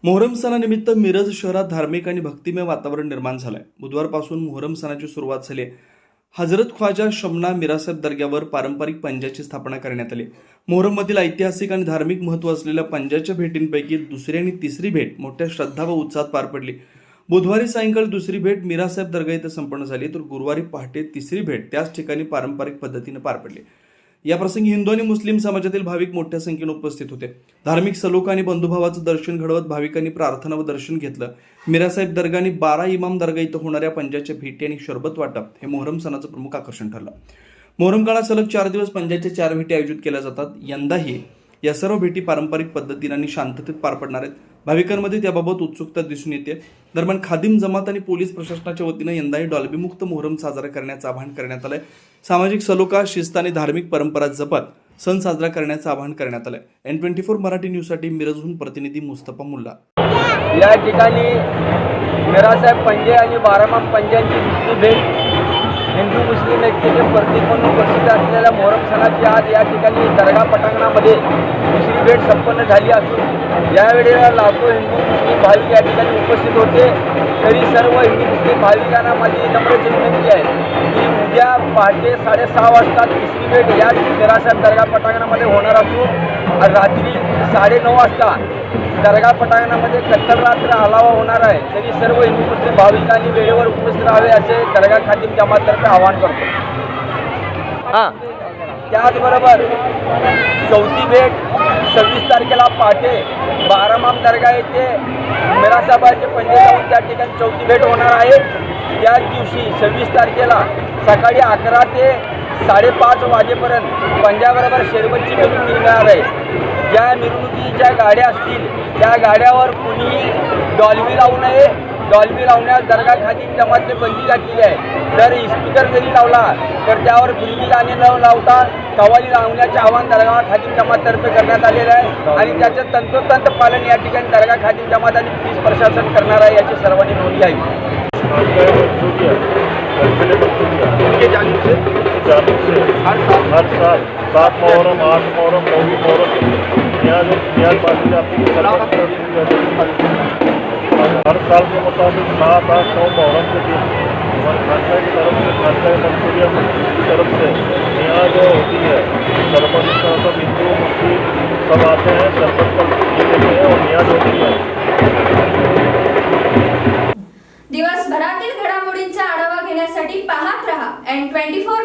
मोहरम सणानिमित्त मिरज शहरात धार्मिक आणि भक्तिमय वातावरण निर्माण झालंय। बुधवारपासून मोहरम सणाची सुरुवात झाली। हजरत ख्वाजा शमना मिरासाहेब दर्ग्यावर पारंपरिक पंजाची स्थापना करण्यात आली। मोहरममधील ऐतिहासिक आणि धार्मिक महत्त्व असलेल्या पंजाच्या भेटींपैकी दुसरी आणि तिसरी भेट मोठ्या श्रद्धा व उत्साहात पार पडली। बुधवारी सायंकाळी दुसरी भेट मिरासाहेब दर्गा येथे संपन्न झाली, तर गुरुवारी पहाटे तिसरी भेट त्याच ठिकाणी पारंपरिक पद्धतीने पार पडली। या प्रसंगी हिंदू आणि मुस्लिम समाजातील भाविक मोठ्या संख्येने उपस्थित होते। धार्मिक सलोखा आणि बंधुभावाचं दर्शन घडवत भाविकांनी प्रार्थना व दर्शन घेतलं। मिरासाहेब दर्गा आणि 12 इमाम दर्गा इथं होणाऱ्या पंजाच्या भेटी आणि शरबत वाटप हे मोहरम सणाचं प्रमुख आकर्षण ठरलं। मोहरम काळात सलग 4 दिवस पंजाच्या 4 भेटी आयोजित केल्या जातात। यंदाही या सर्व भेटी पारंपरिक पद्धतीने आणि शांततेत पार पडणार आहेत। भाविकांमध्ये त्याबाबत उत्सुकता दिसून येते। दरम्यान खादिम जमात आणि पोलीस प्रशासनाच्या वतीने यंदाही डॉल्बी मुक्त मोहरम साजरा करण्याचं आवाहन करण्यात आलंय। सामाजिक सलोखा, शिस्त आणि धार्मिक परंपरा जपत सण साजरा करण्याचं आवाहन करण्यात आलंय। N24 मराठी न्यूजसाठी मिरजहून प्रतिनिधी मुस्तफा मुल्ला। या ठिकाणी मिरासाहेब पंजे आणि 12 इमाम पंजांची दुसरी भेट हिंदू मुस्लिम ऐक्याचे प्रतीक म्हणून प्रसिद्ध असलेल्या मोहरम सणाची आज या ठिकाणी दर्गा पटांगणामध्ये दुसरी भेट संपन्न झाली असून यावेळेला लाखो हिंदू मुस्लिम भाविक या ठिकाणी उपस्थित होते। तरी सर्व हिंदू मुस्लिम भाविकांना माझी नम्र विनंती आहे की उद्या पहाटे 6:30 वाजता तिसरी भेट या मिरासाहेब दर्गा पटांगणामध्ये होणार असून रात्री 9:30 वाजता दर्गा पटांगणामध्ये कत्तल रात्र अलावा होणार आहे। तरी सर्व हिंदू मुस्लिम भाविकांनी वेळेवर उपस्थित राहावे असे दर्गा खादिम जमाततर्फे आवाहन करतो। त्याचबरोबर चौथी भेट 26 तारखेला पहाटे 12 इमाम दर्गा येथे मिरासाहेबांचे पंजे जाऊन त्या ठिकाणी चौथी भेट होणार आहे। त्याच दिवशी 26 तारखेला सकाळी 11 ते 5:30 वाजेपर्यंत पंजाबरोबर शरबतची मिरवणूक निघणार आहे। ज्या मिरवणुकीच्या गाड्या असतील त्या गाड्यावर कुणीही डॉल्बी लावू नये। डॉल्बी लावण्यास दर्गा खादिम जमातने बंदी घातलेली आहे। जर स्पीकर जरी लावला तर त्यावर फिल्मी गाणे न लावता कव्वाली लावण्याचे आवाहन दर्गा खादिम जमाततर्फे करण्यात आलेलं आहे आणि त्याचं तंतोतंत पालन या ठिकाणी दर्गा खादिम जमात आणि पोलीस प्रशासन करणार आहे याची सर्वांनी नोंद घ्यावी। उनके जानिब से हर साल 7 मुहर्रम 8 मुहर्रम 9 मुहर्रम नियाज बांधी जाती है। हर साल के मुताबिक 7, 8, 9 मुहर्रम के दिन हमारे खानसा की तरफ से खानसा मंसूरिया की तरफ से नियाज होती है। शरबत सब हिंदू मुस्लिम सब आते हैं, शरबत पर लेते हैं और नियाज होती है। दिवसभरातील घडामोडींचा आढावा घेण्यासाठी पाहत रहा N24